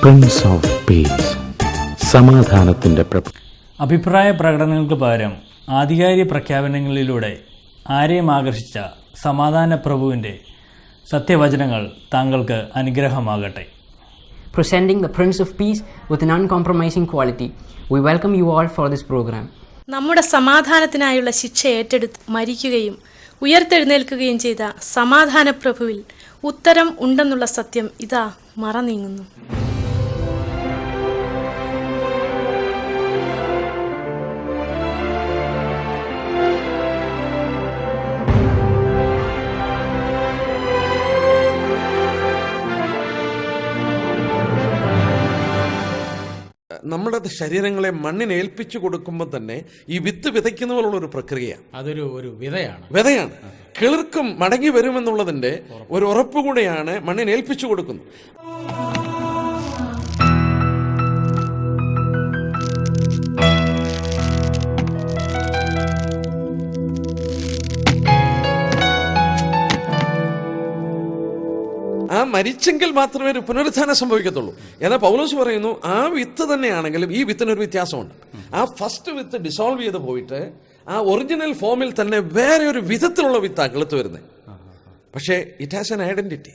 Prince of peace, സമാധാനത്തിൻ്റെ പ്രഭു. അഭിപ്രായ പ്രകടനങ്ങൾക്ക് പകരം ആധികാരിക പ്രഖ്യാപനങ്ങളിലൂടെ ആരെയും ആകർഷിച്ച സമാധാന പ്രഭുവിൻ്റെ സത്യവചനങ്ങൾ താങ്കൾക്ക് അനുഗ്രഹമാകട്ടെ. Presenting the Prince of Peace with an uncompromising quality, we welcome you all for this program. നമ്മുടെ സമാധാനത്തിനായുള്ള ശിക്ഷ ഏറ്റെടുത്ത് മരിക്കുകയും ഉയർത്തെഴുന്നേൽക്കുകയും ചെയ്ത സമാധാന പ്രഭുവിൽ ഉത്തരം ഉണ്ടെന്നുള്ള സത്യം ഇതാ മറനീങ്ങുന്നു. നമ്മുടെ ശരീരങ്ങളെ മണ്ണിന് ഏൽപ്പിച്ചു കൊടുക്കുമ്പോൾ തന്നെ ഈ വിത്ത് വിതയ്ക്കുന്ന പോലുള്ളൊരു പ്രക്രിയയാണ്. അതൊരു വിതയാണ്. കിളിർക്കും മടങ്ങി വരുമെന്നുള്ളതിന്റെ ഒരു ഉറപ്പ് കൂടെയാണ് മണ്ണിന് ഏൽപ്പിച്ചു കൊടുക്കുന്നത്. ആ മരിച്ചെങ്കിൽ മാത്രമേ ഒരു പുനരുത്ഥാനം സംഭവിക്കത്തുള്ളൂ. എന്നാൽ പൗലോസ് പറയുന്നു ആ വിത്ത് തന്നെയാണെങ്കിലും ഈ വിത്തിനൊരു വ്യത്യാസമുണ്ട്. ആ ഫസ്റ്റ് വിത്ത് ഡിസോൾവ് ചെയ്ത് പോയിട്ട് ആ ഒറിജിനൽ ഫോമിൽ തന്നെ വേറെ ഒരു വിധത്തിലുള്ള വിത്താണ് കിളുത്ത് വരുന്നത്. പക്ഷേ it has N identity,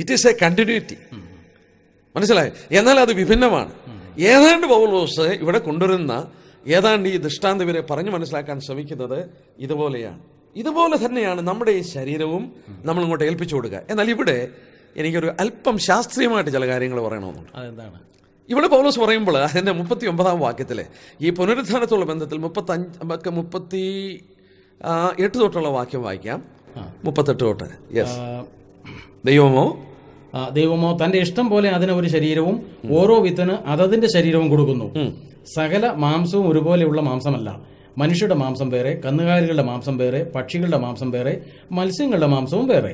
it is A continuity. മനസ്സിലായി? എന്നാൽ അത് വിഭിന്നമാണ്. ഏതാണ്ട് പൗലോസ് ഇവിടെ കൊണ്ടുവരുന്ന ഏതാണ്ട് ഈ ദൃഷ്ടാന്തം ഇവരെ പറഞ്ഞു മനസ്സിലാക്കാൻ ശ്രമിക്കുന്നത് ഇതുപോലെ തന്നെയാണ് നമ്മുടെ ഈ ശരീരവും നമ്മൾ ഇങ്ങോട്ട് ഏൽപ്പിച്ചു കൊടുക്കുക. എന്നാൽ ഇവിടെ എനിക്കൊരു അല്പം ശാസ്ത്രീയമായിട്ട് ചില കാര്യങ്ങൾ പറയണമെന്നുണ്ട്. അതെന്താണ്? ഇവിടെ പൗലോസ് പറയുമ്പോൾ അതിൻ്റെ 39 വാക്യത്തിലെ ഈ പുനരുത്ഥാനത്തോടുള്ള ബന്ധത്തിൽ 38 തൊട്ടുള്ള വാക്യം വായിക്കാം. 38 തൊട്ട്. യെസ്. ദൈവമോ തന്റെ ഇഷ്ടം പോലെ അതിന് ഒരു ശരീരവും ഓരോ വിത്തിന് അതതിന്റെ ശരീരവും കൊടുക്കുന്നു. സകല മാംസവും ഒരുപോലെയുള്ള മാംസമല്ല. മനുഷ്യരുടെ മാംസം വേറെ, കന്നുകാലികളുടെ മാംസം വേറെ, പക്ഷികളുടെ മാംസം വേറെ, മത്സ്യങ്ങളുടെ മാംസവും വേറെ.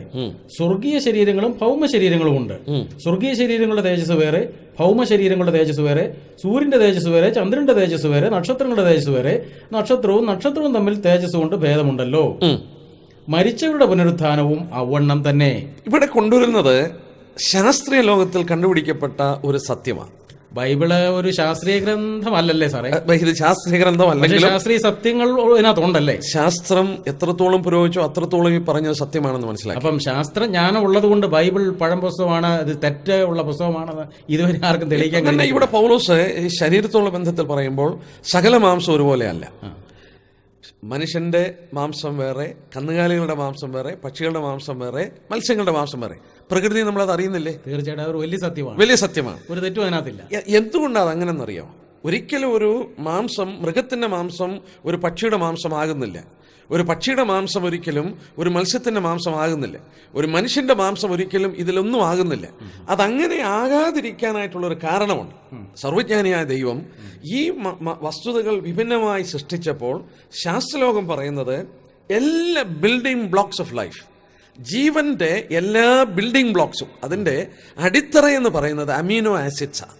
സ്വർഗീയ ശരീരങ്ങളും ഭൗമ ശരീരങ്ങളും ഉണ്ട്. സ്വർഗീയ ശരീരങ്ങളുടെ തേജസ് വേറെ, ഭൗമ ശരീരങ്ങളുടെ തേജസ് വേറെ. സൂര്യന്റെ തേജസ് വേറെ, ചന്ദ്രന്റെ തേജസ് വേറെ, നക്ഷത്രങ്ങളുടെ തേജസ് വേറെ. നക്ഷത്രവും തമ്മിൽ തേജസ് കൊണ്ട് ഭേദമുണ്ടല്ലോ. മരിച്ചവരുടെ പുനരുത്ഥാനവും അവണ്ണം തന്നെ. ഇവിടെ കൊണ്ടുവരുന്നത് ശാസ്ത്രീയ ലോകത്തിൽ കണ്ടുപിടിക്കപ്പെട്ട ഒരു സത്യമാണ്. ബൈബിള് ഒരു ശാസ്ത്രീയ ഗ്രന്ഥമല്ലല്ലേ സാറേ? ഇത് ശാസ്ത്രീയ ഗ്രന്ഥമല്ലെങ്കിൽ ശാസ്ത്രീയ സത്യങ്ങൾ ഇതിനകത്തുണ്ടല്ലേ? ശാസ്ത്രം എത്രത്തോളം പുരോഗമിച്ചോ അത്രത്തോളം ഈ പറഞ്ഞത് സത്യമാണെന്ന് മനസ്സിലാക്കി. അപ്പം ശാസ്ത്രജ്ഞാനം ഉള്ളത് കൊണ്ട് ബൈബിൾ പഴം പുസ്തകമാണ്, ഇത് തെറ്റുള്ള പുസ്തകമാണെന്ന് ഇതുവരെ ആർക്കും തെളിയിക്കാൻ കഴിയില്ല. ഇവിടെ പൗലോസ് ശരീരത്തോടുള്ള ബന്ധത്തിൽ പറയുമ്പോൾ സകല മാംസം ഒരുപോലെയല്ല. മനുഷ്യന്റെ മാംസം വേറെ, കന്നുകാലികളുടെ മാംസം വേറെ, പക്ഷികളുടെ മാംസം വേറെ, മത്സ്യങ്ങളുടെ മാംസം വേറെ. പ്രകൃതി നമ്മളത് അറിയുന്നില്ലേ? തീർച്ചയായിട്ടും അത് വലിയ സത്യമാണ്. ഒരു തെറ്റും അതിനകത്തില്ല. എന്തുകൊണ്ടാണ് അങ്ങനെന്നറിയോ? ഒരിക്കലും ഒരു മാംസം, മൃഗത്തിന്റെ മാംസം ഒരു പക്ഷിയുടെ മാംസം ആകുന്നില്ല. ഒരു പക്ഷിയുടെ മാംസം ഒരിക്കലും ഒരു മത്സ്യത്തിന്റെ മാംസം ആകുന്നില്ല. ഒരു മനുഷ്യന്റെ മാംസം ഒരിക്കലും ഇതിലൊന്നും ആകുന്നില്ല. അതങ്ങനെ ആകാതിരിക്കാനായിട്ടുള്ളൊരു കാരണമുണ്ട്. സർവജ്ഞാനിയായ ദൈവം ഈ വസ്തുതകൾ വിഭിന്നമായി സൃഷ്ടിച്ചപ്പോൾ ശാസ്ത്രലോകം പറയുന്നത് എല്ലാ ബിൽഡിംഗ് ബ്ലോക്സ് ഓഫ് ലൈഫ്, ജീവന്റെ എല്ലാ ബിൽഡിംഗ് ബ്ലോക്സും, അതിന്റെ അടിത്തറ എന്ന് പറയുന്നത് അമീനോ ആസിഡ്സാണ്.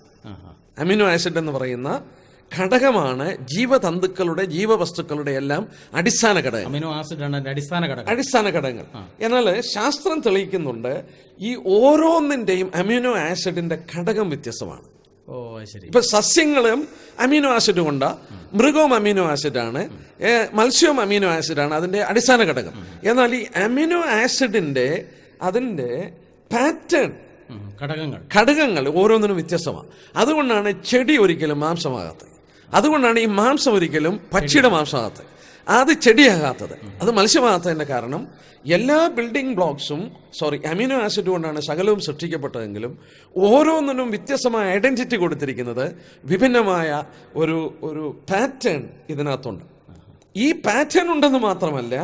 അമീനോ ആസിഡ് എന്ന് പറയുന്ന ഘടകമാണ് ജീവതന്തുക്കളുടെ, ജീവവസ്തുക്കളുടെ എല്ലാം അടിസ്ഥാന ഘടകം. അമിനോ ആസിഡ് ആണ് അടിസ്ഥാന ഘടകങ്ങൾ. എന്നാൽ ശാസ്ത്രം തെളിയിക്കുന്നുണ്ട് ഈ ഓരോന്നിന്റെയും അമീനോ ആസിഡിന്റെ ഘടകം വ്യത്യസ്തമാണ്. ഇപ്പൊ സസ്യങ്ങളും അമീനോ ആസിഡ് കൊണ്ടാ, മൃഗവും അമീനോ ആസിഡാണ്, മത്സ്യവും അമീനോ ആസിഡാണ് അതിന്റെ അടിസ്ഥാന ഘടകം. എന്നാൽ ഈ അമീനോ ആസിഡിന്റെ അതിന്റെ പാറ്റേൺ, ഘടകങ്ങൾ ഓരോന്നിനും വ്യത്യസ്തമാണ്. അതുകൊണ്ടാണ് ചെടി ഒരിക്കലും മാംസമാകാത്തത്. അതുകൊണ്ടാണ് ഈ മാംസം ഒരിക്കലും പക്ഷിയുടെ മാംസമാകാത്തത്, അത് ചെടിയാകാത്തത്, അത് മത്സ്യമാകാത്തതിന്റെ കാരണം എല്ലാ ബിൽഡിംഗ് ബ്ലോക്സും അമീനോ ആസിഡ് കൊണ്ടാണ് സകലവും സൃഷ്ടിക്കപ്പെട്ടതെങ്കിലും ഓരോന്നിനും വ്യത്യസ്തമായ ഐഡന്റിറ്റി കൊടുത്തിരിക്കുന്നത്, വിഭിന്നമായ ഒരു പാറ്റേൺ ഇതിനകത്തുണ്ട്. ഈ പാറ്റേൺ ഉണ്ടെന്ന് മാത്രമല്ല,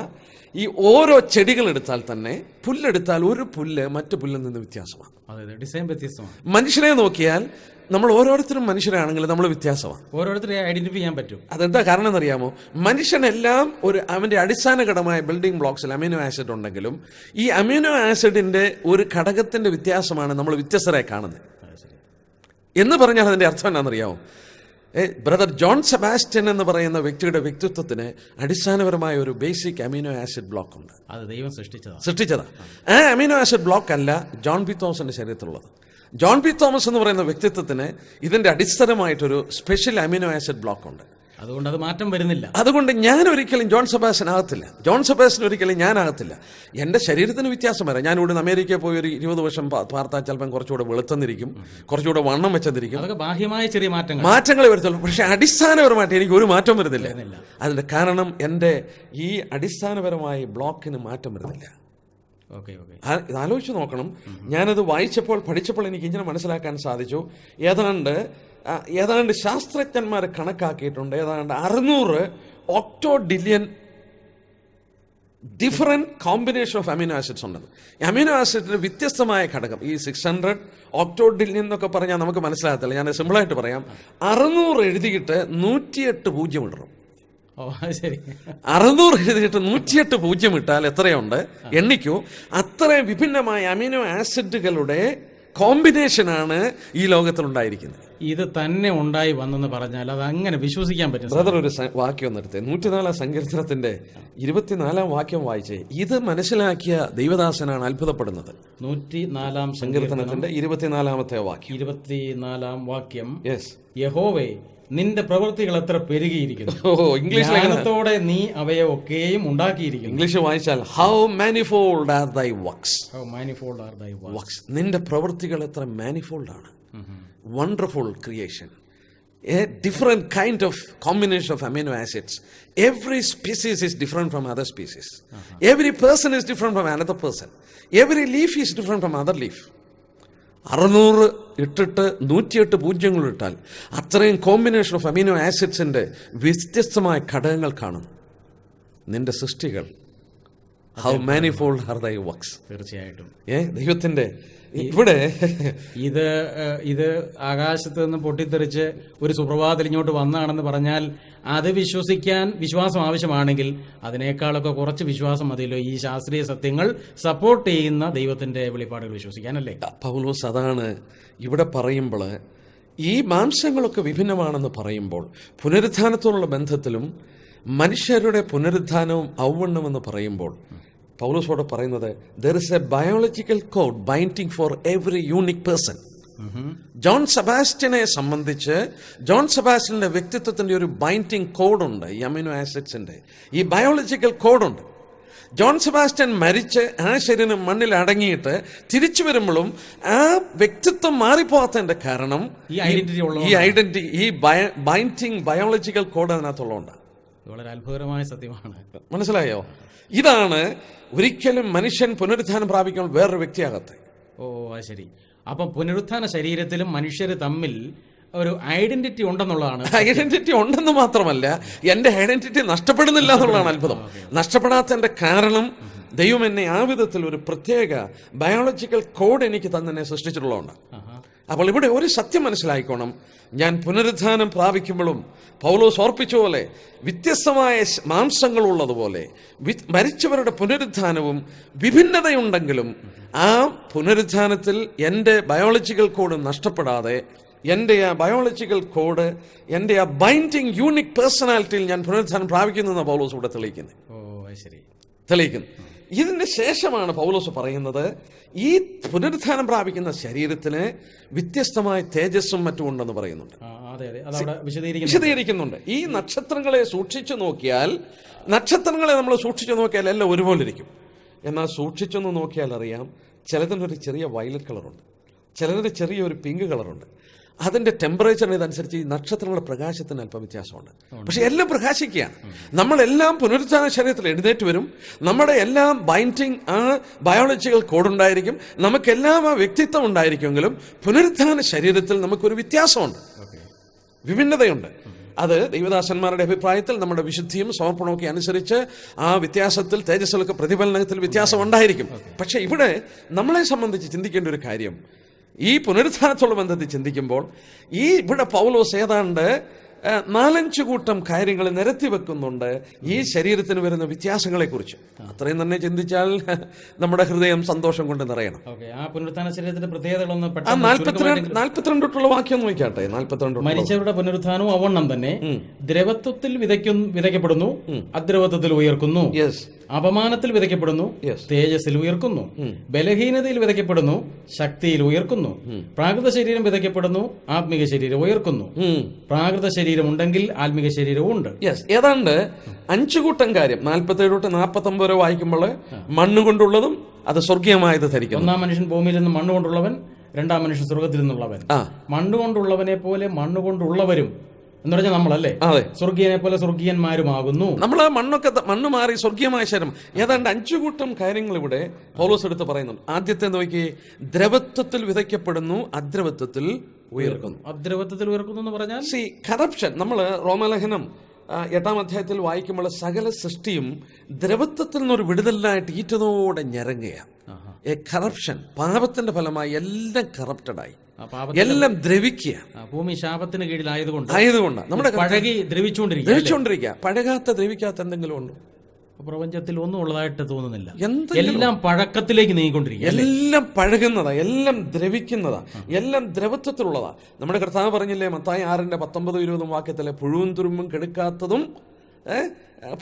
ഈ ഓരോ ചെടികൾ എടുത്താൽ തന്നെ, പുല്ലെടുത്താൽ ഒരു പുല്ല് മറ്റു പുല്ലിൽ നിന്ന് വ്യത്യാസമാണ്. മനുഷ്യനെ നോക്കിയാൽ നമ്മൾ ഓരോരുത്തരും മനുഷ്യരാണെങ്കിലും നമ്മൾ വ്യത്യാസമാണ്. ഓരോരുത്തരെ ഐഡന്റിഫൈ ചെയ്യാൻ പറ്റും. അതെന്താ കാരണം എന്നറിയാമോ? മനുഷ്യനെല്ലാം അവന്റെ അടിസ്ഥാന ഘടകമായ ബിൽഡിംഗ് ബ്ലോക്സിൽ അമീനോ ആസിഡ് ഉണ്ടെങ്കിലും ഈ അമീനോ ആസിഡിന്റെ ഒരു ഘടകത്തിന്റെ വ്യത്യാസമാണ് നമ്മൾ വ്യത്യസ്തരായി കാണുന്നത്. എന്ന് പറഞ്ഞാൽ അതിന്റെ അർത്ഥം എന്താണെന്നറിയാമോ? ബ്രദർ ജോൺ സെബാസ്റ്റ്യൻ എന്ന് പറയുന്ന വ്യക്തിയുടെ വ്യക്തിത്വത്തിന് അടിസ്ഥാനപരമായ ഒരു ബേസിക് അമീനോ ആസിഡ് ബ്ലോക്ക് ഉണ്ട്. അത് ദൈവം സൃഷ്ടിച്ചതാ. ആ അമീനോ ആസിഡ് ബ്ലോക്ക് അല്ല ജോൺ ബിത്തോസിന്റെ ശരീരത്തിലുള്ളത്. ജോൺ പി തോമസ് എന്ന് പറയുന്ന വ്യക്തിത്വത്തിന് ഇതിന്റെ അടിസ്ഥാനമായിട്ടൊരു സ്പെഷ്യൽ അമിനോ ആസിഡ് ബ്ലോക്ക് ഉണ്ട്. അതുകൊണ്ട് അത് മാറ്റം വരുന്നില്ല. അതുകൊണ്ട് ഞാൻ ഒരിക്കലും ജോൺ സെബാസ്റ്റ്യൻ ആകത്തില്ല. ജോൺ സെബാസ്റ്റ്യൻ ഒരിക്കലും ഞാനാകത്തില്ല. എൻ്റെ ശരീരത്തിന് വ്യത്യാസം വരാം. ഞാൻ ഇവിടെ അമേരിക്കയിൽ പോയി ഒരു 20 വർഷം പാർത്താൽ ചിലപ്പം കുറച്ചുകൂടെ വെളുത്തെന്നിരിക്കും, കുറച്ചുകൂടെ വണ്ണം വെച്ചെന്നിരിക്കും. അതൊക്കെ ബാഹ്യമായ ചെറിയ മാറ്റങ്ങളെ വരുത്തുള്ളൂ. പക്ഷെ അടിസ്ഥാനപരമായിട്ട് എനിക്ക് ഒരു മാറ്റം വരുന്നില്ല. അതിന്റെ കാരണം എൻ്റെ ഈ അടിസ്ഥാനപരമായ ബ്ലോക്കിന് മാറ്റം വരുന്നില്ല. ഇത് ആലോചിച്ച് നോക്കണം. ഞാനത് പഠിച്ചപ്പോൾ എനിക്ക് ഇങ്ങനെ മനസ്സിലാക്കാൻ സാധിച്ചു. ഏതാണ്ട് ശാസ്ത്രജ്ഞന്മാർ കണക്കാക്കിയിട്ടുണ്ട്, ഏതാണ്ട് 600 octodecillion different combination of amino acids ഉണ്ടെന്ന്. അമിനോ ആസിഡിന് വ്യത്യസ്തമായ ഘടകം. ഈ 600 ഒക്ടോഡില്യൺ എന്നൊക്കെ പറഞ്ഞാൽ നമുക്ക് മനസ്സിലാകത്തില്ല. ഞാൻ സിമ്പിളായിട്ട് പറയാം. 600 എഴുതിയിട്ട് 108 പൂജ്യം ഇടണം. 600 എഴുതിയിട്ട് 108 പൂജ്യം ഇട്ടാൽ എത്രയുണ്ട് എണ്ണിക്കൂ. അത്രയും വിഭിന്നമായ അമിനോ ആസിഡുകളുടെ കോമ്പിനേഷനാണ് ഈ ലോകത്തിലുണ്ടായിരിക്കുന്നത്. ഇത് തന്നെ ഉണ്ടായി വന്നെന്ന് പറഞ്ഞാൽ അത് അങ്ങനെ വിശ്വസിക്കാൻ പറ്റും. ബ്രദർ, ഒരു വാക്യം ഒന്നെടുത്തേ. 104 സങ്കീർത്തനത്തിന്റെ 24 വാക്യം വായിച്ചേ. ഇത് മനസ്സിലാക്കിയ ദൈവദാസനാണ് അത്ഭുതപ്പെടുന്നത്. 104 സങ്കീർത്തനത്തിന്റെ 24 വാക്യം. 24 വാക്യം. യഹോവേ, നിന്റെ പ്രവൃത്തികൾ എത്ര പെരുകിയിരിക്കുന്നു, ജ്ഞാനത്തോടെ നീ അവയെ ഒക്കെയും ഉണ്ടാക്കിയിരിക്കുന്നു. ഇംഗ്ലീഷ് വായിച്ചാൽ ഹൗ മാനിഫോൾഡ് ആർ ദൈ വർക്ക്സ്. നിന്റെ പ്രവൃത്തികൾ എത്ര മാനിഫോൾഡ് ആണ്. Wonderful creation. A different kind of combination of amino acids. Every species is different from other species. Every person is different from another person. Every leaf is different from other leaf. 600 ഇട്ടിട്ട് 108 പൂജ്യങ്ങൾ ഇട്ടാൽ അത്രയും combination of amino ആസിഡ്സിന്റെ വ്യത്യസ്തമായ ഘടകങ്ങൾ കാണും. നിന്റെ സൃഷ്ടികൾ how manifold R ദൈ works. തീർച്ചയായിട്ടും ദൈവത്തിന്റെ ഇവിടെ ഇത് ആകാശത്ത് നിന്ന് പൊട്ടിത്തെറിച്ച് ഒരു സുപ്രഭാതത്തിൽ ഇങ്ങോട്ട് വന്നതാണെന്ന് പറഞ്ഞാൽ അത് വിശ്വാസം ആവശ്യമാണെങ്കിൽ അതിനേക്കാളൊക്കെ കുറച്ച് വിശ്വാസം മതിയല്ലോ ഈ ശാസ്ത്രീയ സത്യങ്ങൾ സപ്പോർട്ട് ചെയ്യുന്ന ദൈവത്തിന്റെ വെളിപ്പാടുകൾ വിശ്വസിക്കാനല്ലേ. പൗലോസ് അതാണ് ഇവിടെ പറയുമ്പോൾ, ഈ മാംസങ്ങളൊക്കെ വിഭിന്നമാണെന്ന് പറയുമ്പോൾ പുനരുത്ഥാനത്തോടുള്ള ബന്ധത്തിലും മനുഷ്യരുടെ പുനരുത്ഥാനവും ഔവണ്ണമെന്ന് പറയുമ്പോൾ പൗലോസോട് പറയുന്നത് there is a biological code binding for every unique person. John സെബാസ്റ്റ്യനെ സംബന്ധിച്ച് ജോൺ സെബാസ്റ്റ്യന്റെ വ്യക്തിത്വത്തിന്റെ ഒരു ബൈൻഡിങ് കോഡുണ്ട്. ഈ അമിനോ ആസിഡ്സിന്റെ ഈ ബയോളജിക്കൽ കോഡുണ്ട്. ജോൺ സെബാസ്റ്റ്യൻ മരിച്ച് ആ ശരീരം മണ്ണിൽ അടങ്ങിയിട്ട് തിരിച്ചു വരുമ്പോഴും ആ വ്യക്തിത്വം മാറിപ്പോകാത്തതിന്റെ കാരണം ഈ ഐഡന്റിറ്റി, ഈ ബൈൻഡിങ് ബയോളജിക്കൽ കോഡ് അതിനകത്തുള്ളതുകൊണ്ടാണ്. വളരെ അത്ഭുതകരമായ സത്യമാണ്. മനസ്സിലായോ? ഇതാണ് ഒരിക്കലും മനുഷ്യൻ പുനരുത്ഥാനം പ്രാപിക്കാൻ വേറൊരു വ്യക്തിയാകത്തെ. ശരി. അപ്പം പുനരുത്ഥാന ശരീരത്തിലും മനുഷ്യർ തമ്മിൽ ഒരു ഐഡന്റിറ്റി ഉണ്ടെന്നുള്ളതാണ്. ഐഡന്റിറ്റി ഉണ്ടെന്ന് മാത്രമല്ല, എന്റെ ഐഡന്റിറ്റി നഷ്ടപ്പെടുന്നില്ല എന്നുള്ളതാണ് അത്ഭുതം. നഷ്ടപ്പെടാത്തതിന്റെ കാരണം ദൈവം എന്നെ ആ വിധത്തിൽ ഒരു പ്രത്യേക ബയോളജിക്കൽ കോഡ് എനിക്ക് തന്നെ സൃഷ്ടിച്ചിട്ടുള്ളതുകൊണ്ട്. അപ്പോൾ ഇവിടെ ഒരു സത്യം മനസ്സിലായിക്കോണം. ഞാൻ പുനരുത്ഥാനം പ്രാപിക്കുമ്പോഴും പൗലോസ് ഓർപ്പിച്ച പോലെ വ്യത്യസ്തമായ മാംസങ്ങളുള്ളതുപോലെ മരിച്ചവരുടെ പുനരുത്ഥാനവും വിഭിന്നതയുണ്ടെങ്കിലും ആ പുനരുത്ഥാനത്തിൽ എൻ്റെ ബയോളജിക്കൽ കോഡ് നഷ്ടപ്പെടാതെ എൻ്റെ ആ ബയോളജിക്കൽ കോഡ്, എൻ്റെ ആ ബൈൻഡിങ് യൂണിക് പേഴ്സണാലിറ്റിയിൽ ഞാൻ പുനരുത്ഥാനം പ്രാപിക്കുന്നു പൗലോസ് ഇവിടെ തെളിയിക്കുന്നു. ഇതിന് ശേഷമാണ് പൗലോസ് പറയുന്നത് ഈ പുനരുത്ഥാനം പ്രാപിക്കുന്ന ശരീരത്തിന് വ്യത്യസ്തമായ തേജസ്സും മറ്റും ഉണ്ടെന്ന് പറയുന്നുണ്ട്, വിശദീകരിക്കുന്നുണ്ട്. ഈ നക്ഷത്രങ്ങളെ നമ്മൾ സൂക്ഷിച്ചു നോക്കിയാൽ എല്ലാം ഒരുപോലെ ഇരിക്കും. എന്നാൽ സൂക്ഷിച്ചൊന്ന് നോക്കിയാൽ അറിയാം, ചിലതിനൊരു ചെറിയ വയലറ്റ് കളറുണ്ട്, ചിലതിന് ചെറിയൊരു പിങ്ക് കളറുണ്ട്. അതിന്റെ ടെമ്പറേച്ചറിന് ഇതനുസരിച്ച് ഈ നക്ഷത്രങ്ങളുടെ പ്രകാശത്തിന് അല്പം വ്യത്യാസമുണ്ട്. പക്ഷെ എല്ലാം പ്രകാശിക്കുകയാണ്. നമ്മളെല്ലാം പുനരുത്ഥാന ശരീരത്തിൽ എഴുന്നേറ്റ് വരും. നമ്മുടെ എല്ലാം ബൈൻഡിങ് ആ ബയോളജിക്കൽ കോഡുണ്ടായിരിക്കും. നമുക്കെല്ലാം ആ വ്യക്തിത്വം ഉണ്ടായിരിക്കുമെങ്കിലും പുനരുത്ഥാന ശരീരത്തിൽ നമുക്കൊരു വ്യത്യാസമുണ്ട്, വിഭിന്നതയുണ്ട്. അത് ദൈവദാസന്മാരുടെ അഭിപ്രായത്തിൽ നമ്മുടെ വിശുദ്ധിയും സമർപ്പണമൊക്കെ അനുസരിച്ച് ആ വ്യത്യാസത്തിൽ തേജസ്സിലൊക്കെ പ്രതിഫലനത്തിൽ വ്യത്യാസം ഉണ്ടായിരിക്കും. പക്ഷെ ഇവിടെ നമ്മളെ സംബന്ധിച്ച് ചിന്തിക്കേണ്ട ഒരു കാര്യം, ഈ പുനരുത്ഥാനത്തോട് ബന്ധത്തിൽ ചിന്തിക്കുമ്പോൾ ഇവിടെ പൗലോസ് ഏതാണ്ട് 4-5 കൂട്ടം കാര്യങ്ങൾ നിരത്തി വെക്കുന്നുണ്ട് ഈ ശരീരത്തിന് വരുന്ന വ്യത്യാസങ്ങളെ കുറിച്ച്. അത്രയും തന്നെ ചിന്തിച്ചാൽ നമ്മുടെ ഹൃദയം സന്തോഷം കൊണ്ട് നിറയണം. ആ പുനരുത്ഥാന ശരീരത്തിന്റെ പ്രത്യേകതകളൊന്ന് 42 തൊട്ടുള്ള വാക്യം നോക്കിയാട്ടെ. 42 മരിച്ചവരുടെ പുനരുത്ഥാനവും അവണ്ണം തന്നെ ദ്രവത്വത്തിൽ വിതയ്ക്കപ്പെടുന്നു, അദ്രവത്വത്തിൽ ഉയർക്കുന്നു, അപമാനത്തിൽ വിതയ്ക്കപ്പെടുന്നു, തേജസ്സിൽ ഉയർക്കുന്നു, ബലഹീനതയിൽ വിതയ്ക്കപ്പെടുന്നു, ശക്തിയിൽ ഉയർക്കുന്നു, പ്രാകൃത ശരീരം വിതയ്ക്കപ്പെടുന്നു, ആത്മിക ശരീരം ഉയർക്കുന്നു. പ്രാകൃത ശരീരം ഉണ്ടെങ്കിൽ ആത്മിക ശരീരവും ഉണ്ട്. ഏതാണ്ട് 5 കൂട്ടം കാര്യം 47 തൊട്ട് 49 വരെ വായിക്കുമ്പോൾ മണ്ണുകൊണ്ടുള്ളതും അത് സ്വർഗീയമായത് ധരിക്കുന്നു. 1-ാം മനുഷ്യൻ ഭൂമിയിൽ നിന്ന് മണ്ണുകൊണ്ടുള്ളവൻ, 2-ാം മനുഷ്യൻ സ്വർഗത്തിൽ നിന്നുള്ളവൻ. മണ്ണുകൊണ്ടുള്ളവനെ പോലെ മണ്ണുകൊണ്ടുള്ളവരും എന്ന് പറഞ്ഞാൽ നമ്മളല്ലേ, സ്വർഗീയനെ പോലെ സ്വർഗീയന്മാരുമാകുന്നു. നമ്മൾ മണ്ണ് മാറി സ്വർഗീയമായ ശരീരം. ഏതാണ്ട് 5 കൂട്ടം കാര്യങ്ങൾ ഇവിടെ പൗലോസ് എടുത്ത് പറയുന്നുണ്ട്. ആദ്യത്തെ നോക്കി, ദ്രവത്വത്തിൽ വിതയ്ക്കപ്പെടുന്നു, അദ്രവത്വത്തിൽ ഉയർക്കുന്നു. അദ്രവത്വത്തിൽ ഉയർക്കുന്നു എന്ന് പറഞ്ഞാൽ കറപ്ഷൻ. നമ്മൾ റോമലേഖനം 8-ാം അധ്യായത്തിൽ വായിക്കുമ്പോൾ സകല സൃഷ്ടിയും ദ്രവത്വത്തിൽ നിന്നൊരു വിടുതലിനായിട്ട് ഈറ്റതോടെ ഞരങ്ങുകയാണ്. കറപ്ഷൻ, പാപത്തിന്റെ ഫലമായി എല്ലാം കറപ്റ്റഡായി, എല്ലാം ദ്രവിക്കുക. ഭൂമി ശാപത്തിന് കീഴിലായതുകൊണ്ട് നമ്മുടെ പഴകി ദ്രവിച്ചുകൊണ്ടിരിക്കുക. പഴകാത്ത ദ്രവിക്കാത്ത എന്തെങ്കിലും ഉണ്ടോ പ്രപഞ്ചത്തിൽ? ഒന്നും ഉള്ളതായിട്ട് തോന്നുന്നില്ല. എല്ലാം പഴക്കത്തിലേക്ക് നീങ്ങിക്കൊണ്ടിരിക്കുക. എല്ലാം പഴകുന്നതാ, എല്ലാം ദ്രവിക്കുന്നതാ, എല്ലാം ദ്രവത്വത്തിലുള്ളതാ. നമ്മുടെ കർത്താവ് പറഞ്ഞില്ലേ മത്തായി 6:19-20 വാക്യത്തിലെ, പുഴുവും തുരുമ്പും കെടുക്കാത്തതും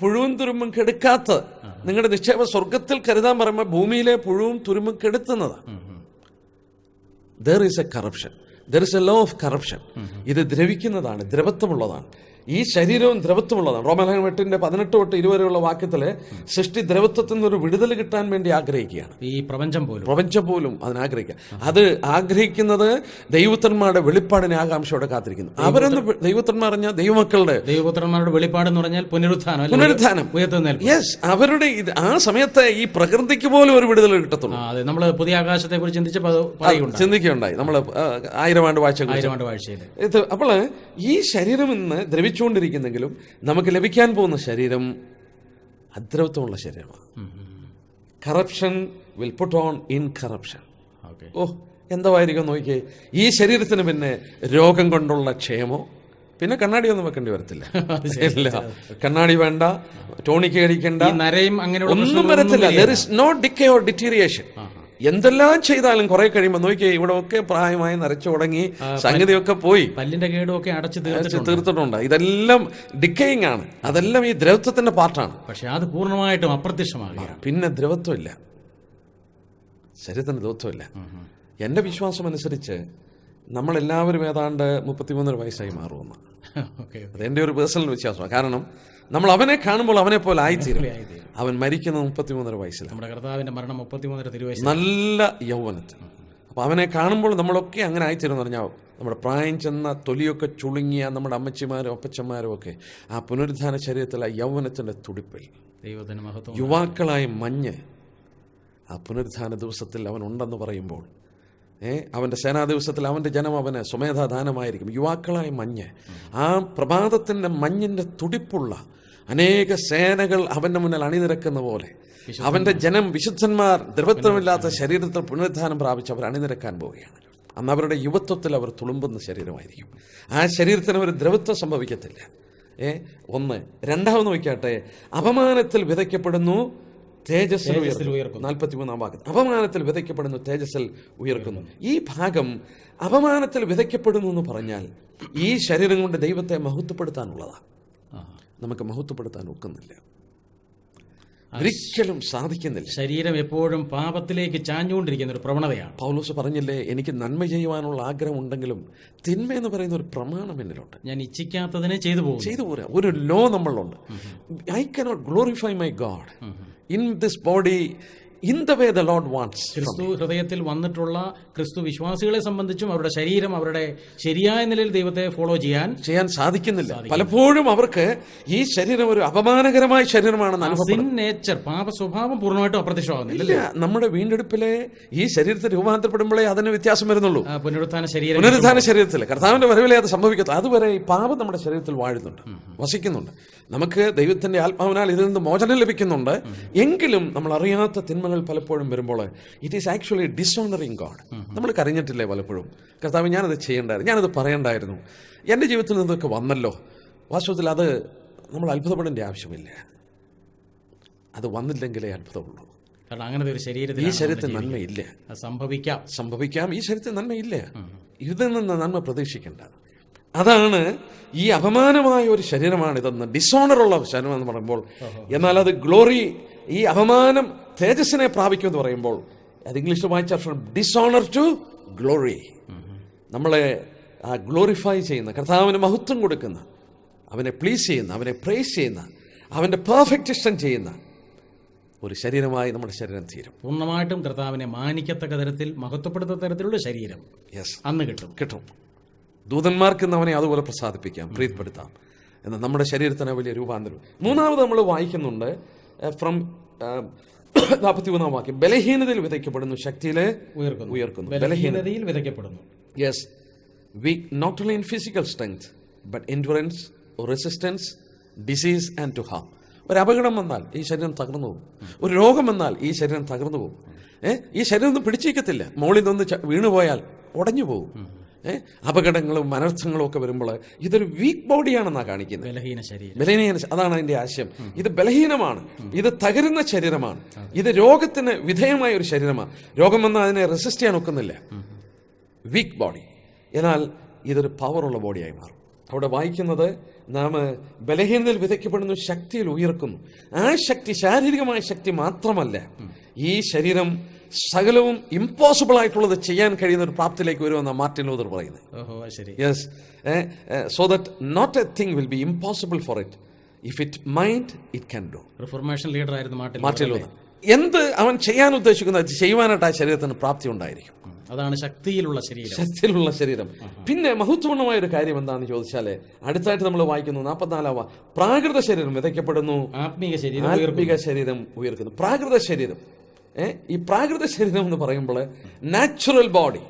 പുഴുവും തുരുമ്പും കെടുക്കാത്തത് നിങ്ങളുടെ നിക്ഷേപ സ്വർഗത്തിൽ കരുതാൻ പറയുമ്പോൾ ഭൂമിയിലെ പുഴുവും തുരുമ്പും കെടുത്തുന്നതാ. There is a corruption. There is a law of corruption. ഇത് ദ്രവിക്കുന്നതാണ്, ദ്രവത്വമുള്ളതാണ്. ഈ ശരീരവും ദ്രവത്വമുള്ളതാണ്. റോമലേഖനം 8:18 തൊട്ട് 20 വരെയുള്ള വാക്യത്തില് സൃഷ്ടി ദ്രവത്വത്തിൽ നിന്നൊരു വിടുതൽ കിട്ടാൻ വേണ്ടി ആഗ്രഹിക്കുകയാണ്. ഈ പ്രപഞ്ചം പോലും അതിനാഗ്രഹിക്കുക. അത് ആഗ്രഹിക്കുന്നത് ദൈവപുത്രന്മാരുടെ വെളിപ്പാടിനെ ആകാംക്ഷയോടെ കാത്തിരിക്കുന്നു. അവരൊന്ന് ദൈവപുത്രന്മാർ പറഞ്ഞാൽ ദൈവപുത്രന്മാരുടെ വെളിപ്പാട് എന്ന് പറഞ്ഞാൽ പുനരുത്ഥാനം. യെസ്, അവരുടെ ആ സമയത്ത് ഈ പ്രകൃതിക്ക് പോലും ഒരു വിടുതൽ കിട്ടത്തുള്ളൂ. നമ്മൾ പുതിയ ആകാശത്തെ കുറിച്ച് ചിന്തിക്കുകയുണ്ടായി. നമ്മൾ 1000 ആണ്ട് വാഴ്ച. അപ്പോൾ ഈ ശരീരം ഇന്ന് ദ്രവിച്ചുകൊണ്ടിരിക്കുന്നെങ്കിലും നമുക്ക് ലഭിക്കാൻ പോകുന്ന ശരീരം അദ്രവത്വമുള്ള ശരീരമാണ്. Corruption will put on in corruption. എന്തായിരിക്കും നോക്കിയേ, ഈ ശരീരത്തിന് പിന്നെ രോഗം കൊണ്ടുള്ള ക്ഷയമോ, പിന്നെ കണ്ണാടിയൊന്നും വെക്കേണ്ടി വരത്തില്ല. ഇല്ല, കണ്ണാടി വേണ്ട, ടോണിക്ക് കഴിക്കേണ്ട, ഒന്നും വരത്തില്ല. There is no decay or deterioration. എന്തെല്ലാം ചെയ്താലും കുറെ കഴിയുമ്പോൾ നോക്കിയേ, ഇവിടെ ഒക്കെ പ്രായമായി നരച്ചു തുടങ്ങി, സംഗതിയൊക്കെ പോയി, പല്ലിന്റെ കേടുമൊക്കെ അടച്ചു തീർത്തിട്ടുണ്ട്. ഇതെല്ലാം ഡിക്കേയിങ് ആണ്. അതെല്ലാം ഈ ദ്രവത്വത്തിന്റെ പാർട്ടാണ്. പക്ഷെ അത് പൂർണ്ണമായിട്ടും അപ്രത്യക്ഷമാകുക. പിന്നെ ദ്രവത്വമില്ല, ശരീരത്തിന് ദ്രവത്വമില്ല. എന്റെ വിശ്വാസം അനുസരിച്ച് നമ്മളെല്ലാവരും ഏതാണ്ട് 33 വയസ്സായി മാറുമെന്ന്. അതെന്റെ ഒരു പേഴ്സണൽ വിശ്വാസമാണ്. കാരണം നമ്മൾ അവനെ കാണുമ്പോൾ അവനെ പോലെ ആയിത്തീരും. അവൻ മരിക്കുന്നത് 33 വയസ്സിൽ. നമ്മുടെ കർത്താവിന്റെ മരണം 33 നല്ല യൗവനത്തിൽ. അപ്പൊ അവനെ കാണുമ്പോൾ നമ്മളൊക്കെ അങ്ങനെ ആയിത്തീരും എന്ന് പറഞ്ഞാൽ, നമ്മുടെ പ്രായം ചെന്ന തൊലിയൊക്കെ ചുളുങ്ങിയ നമ്മുടെ അമ്മച്ചിമാരും അപ്പച്ചന്മാരും ഒക്കെ ആ പുനരുദ്ധാന ശരീരത്തിൽ ആ യൗവനത്തിന്റെ തുടിപ്പിൽ, യുവാക്കളായ മഞ്ഞ് ആ പുനരുദ്ധാന ദിവസത്തിൽ അവൻ ഉണ്ടെന്ന് പറയുമ്പോൾ, അവൻ്റെ സേനാ ദിവസത്തിൽ അവൻ്റെ ജനം അവന് സ്വമേധാദാനമായിരിക്കും. യുവാക്കളായ മഞ്ഞ്, ആ പ്രഭാതത്തിൻ്റെ മഞ്ഞിൻ്റെ തുടിപ്പുള്ള അനേക സേനകൾ അവൻ്റെ മുന്നിൽ അണിനിരക്കുന്ന പോലെ അവൻ്റെ ജനം, വിശുദ്ധന്മാർ, ദ്രവത്വമില്ലാത്ത ശരീരത്തിൽ പുനരുദ്ധാനം പ്രാപിച്ച് അവർ അണിനിരക്കാൻ പോവുകയാണ്. അന്ന് അവരുടെ യുവത്വത്തിൽ അവർ തുളുമ്പുന്ന ശരീരമായിരിക്കും. ആ ശരീരത്തിന് ഒരു ദ്രവത്വം സംഭവിക്കത്തില്ല. ഒന്ന്. രണ്ടാമത് നോക്കിയാട്ടെ, അപമാനത്തിൽ വിതയ്ക്കപ്പെടുന്നു, തേജസ്സിൽ ഉയർക്കുന്നു. 43-ാം വാക്യം, അപമാനത്തിൽ വിതയ്ക്കപ്പെടുന്നു, തേജസ്സിൽ ഉയർക്കുന്നു. ഈ ഭാഗം അപമാനത്തിൽ വിതയ്ക്കപ്പെടുന്നു എന്ന് പറഞ്ഞാൽ ഈ ശരീരം കൊണ്ട് ദൈവത്തെ മഹത്വപ്പെടുത്താനുള്ളതാണ്. നമുക്ക് മഹത്വപ്പെടുത്താൻ ഒക്കുന്നില്ല, ഒരിക്കലും സാധിക്കുന്നില്ല. ശരീരം എപ്പോഴും പാപത്തിലേക്ക് ചാഞ്ഞുകൊണ്ടിരിക്കുന്ന ഒരു പ്രവണതയാണ്. പൗലോസ് പറഞ്ഞില്ലേ, എനിക്ക് നന്മ ചെയ്യുവാനുള്ള ആഗ്രഹം ഉണ്ടെങ്കിലും തിന്മ എന്ന് പറയുന്ന ഒരു പ്രമാണം എന്നിലുണ്ട്. ഞാൻ ഇച്ഛിക്കാത്തതിനെ ചെയ്തു പോരാ. ഒരു ലോ നമ്മളിലുണ്ട്. I cannot glorify my God in this body in the way the Lord wants. ക്രിസ്തു ഹൃദയത്തിൽ വന്നിട്ടുള്ള ക്രിസ്തു വിശ്വാസികളെ സംബന്ധിച്ചും അവരുടെ ശരീരം അവരുടെ ശരിയായ നിലയിൽ ദൈവത്തെ ഫോളോ ചെയ്യാൻ സാധിക്കുന്നില്ല. പലപ്പോഴും അവർക്ക് ഈ ശരീരം ഒരു അപമാനകരമായ ശരീരമാണെന്ന് അനുഭവപ്പെടുന്നു. നേച്ചർ, പാപ സ്വഭാവം പൂർണ്ണമായിട്ടും അപ്രത്യക്ഷമാകുന്നില്ല. നമ്മുടെ വീണ്ടെടുപ്പിലെ ഈ ശരീരത്തിൽ രൂപാന്തരപ്പെടുമ്പോഴേ അതിന് വ്യത്യാസം വരുന്നുള്ളൂ. പുനരുത്ഥാന ശരീരത്തിൽ കർത്താവിന്റെ വരവിലെ അത് സംഭവിക്കത്തു. അതുവരെ ഈ പാപം നമ്മുടെ ശരീരത്തിൽ വാഴുന്നുണ്ട്, വസിക്കുന്നുണ്ട്. നമുക്ക് ദൈവത്തിന്റെ ആത്മാവിനാൽ ഇതിൽ നിന്ന് മോചനം ലഭിക്കുന്നുണ്ട്. എങ്കിലും നമ്മൾ അറിയാത്ത തിന്മകൾ ചിന്തകൾ പലപ്പോഴും വരുമ്പോൾ it is actually dishonouring God. നമ്മൾ കരഞ്ഞിട്ടില്ലേ പലപ്പോഴും, കർത്താവ് ഞാനത് ചെയ്യേണ്ടായിരുന്നു, ഞാനത് പറയണ്ടായിരുന്നു, എൻ്റെ ജീവിതത്തിൽ നിന്നൊക്കെ വന്നല്ലോ. വാസ്തവത്തിൽ അത് നമ്മൾ അത്ഭുതപ്പെടേണ്ട ആവശ്യമില്ല. അത് വന്നില്ലെങ്കിലേ അത്ഭുതമുള്ളൂ. കാരണം അങ്ങനത്തെ ഒരു ഈ ശരീരത്തിൽ നന്മയില്ല. സംഭവിക്കാം, ഈ ശരീരത്തിൽ നന്മയില്ല. ഇതിൽ നിന്ന് നന്മ പ്രതീക്ഷിക്കേണ്ട. അതാണ് ഈ അപമാനമായ ഒരു ശരീരമാണിതെന്ന്, ഡിസോണറുള്ള ശരീരം എന്ന് പറയുമ്പോൾ. എന്നാൽ അത് ഗ്ലോറി, ഈ അപമാനം തേജസ്സിനെ പ്രാപിക്കുമെന്ന് പറയുമ്പോൾ അത് ഇംഗ്ലീഷിൽ വായിച്ച ഫ്രം ഡിസോണർ ടു ഗ്ലോറി. നമ്മളെ ഗ്ലോറിഫൈ ചെയ്യുന്ന, കർത്താവിന് മഹത്വം കൊടുക്കുന്ന, അവനെ പ്ലീസ് ചെയ്യുന്ന, അവനെ പ്രൈസ് ചെയ്യുന്ന, അവൻ്റെ പെർഫെക്റ്റ് ഇഷ്ടം ചെയ്യുന്ന ഒരു ശരീരമായി നമ്മുടെ ശരീരം തീരും. പൂർണ്ണമായിട്ടും കർത്താവിനെ മാനിക്കത്തക്ക തരത്തിൽ, മഹത്വപ്പെടുത്ത തരത്തിലുള്ള ശരീരം അന്ന് കിട്ടും. ദൂതന്മാർക്ക് അവനെ അതുപോലെ പ്രസാദിപ്പിക്കാം, പ്രീതിപ്പെടുത്താം. എന്നാൽ നമ്മുടെ ശരീരത്തിന് വലിയ രൂപാന്തരം. മൂന്നാമത് നമ്മൾ വായിക്കുന്നുണ്ട് ഫ്രം 41 വാക്യം, ബലഹീനതയിൽ വിതയ്ക്കപ്പെടുന്നു, ശക്തിയിലെ ഉയർക്കുന്നു. ബലഹീനതയിൽ വിതയ്ക്കപ്പെടുന്നു. Yes, weak not only in physical strength but endurance, resistance, disease and to harm. ഒരു അപകടം വന്നാൽ ഈ ശരീരം തകർന്നു പോകും. ഒരു രോഗം വന്നാൽ ഈ ശരീരം തകർന്നു പോകും. ഈ ശരീരം ഒന്നും പിടിച്ചിരിക്കത്തില്ല. മുകളിൽ നിന്ന് വീണുപോയാൽ ഉടഞ്ഞു പോകും. അപകടങ്ങളും അനർത്ഥങ്ങളും ഒക്കെ വരുമ്പോൾ ഇതൊരു വീക്ക് ബോഡിയാണെന്നാണ് കാണിക്കുന്നത്. ബലഹീന, അതാണ് അതിന്റെ ആശയം. ഇത് ബലഹീനമാണ്, ഇത് തകരുന്ന ശരീരമാണ്, ഇത് രോഗത്തിന് വിധേയമായ ഒരു ശരീരമാണ്. രോഗം വന്നാൽ അതിനെ റെസിസ്റ്റ് ചെയ്യാൻ ഒക്കുന്നില്ല. Week body. എന്നാൽ ഇതൊരു പവറുള്ള ബോഡിയായി മാറും. അവിടെ വായിക്കുന്നത് നാം ബലഹീനതയിൽ വിതയ്ക്കപ്പെടുന്നു, ശക്തിയിൽ ഉയർക്കുന്നു. ആ ശക്തി ശാരീരികമായ ശക്തി മാത്രമല്ല, ഈ ശരീരം സകലവും ഇമ്പോസിബിൾ ആയിട്ടുള്ളത് ചെയ്യാൻ കഴിയുന്ന ഒരു പ്രാപ്തിയിലേക്ക് വരുമെന്ന മാർട്ടിൻ ലൂതർ പറയുന്നത്. Yes, so that not a thing will be impossible for it if it mind it can do. Reformation leader ആയിരുന്നു മാർട്ടിൻ ലൂതർ. എന്ത് അവൻ ചെയ്യാൻ ഉദ്ദേശിക്കുന്നത് ചെയ്യാനായിട്ട് ആ ശരീരത്തിന് പ്രാപ്തി ഉണ്ടായിരിക്കും. അതാണ് ശക്തിയിലുള്ള ശരീരം. പിന്നെ മഹത്വപൂർണ്ണമായ ഒരു കാര്യം എന്താണെന്ന് ചോദിച്ചാല്, അടുത്തായിട്ട് നമ്മൾ വായിക്കുന്നു 44 പ്രാകൃത ശരീരം വിതയ്ക്കപ്പെടുന്നു, ആത്മീക ശരീരം ഉയർക്കുന്നു. പ്രാകൃത ശരീരം, ഈ പ്രാകൃത ശരീരം എന്ന് പറയുമ്പോൾ നാച്ചുറൽ ബോഡി,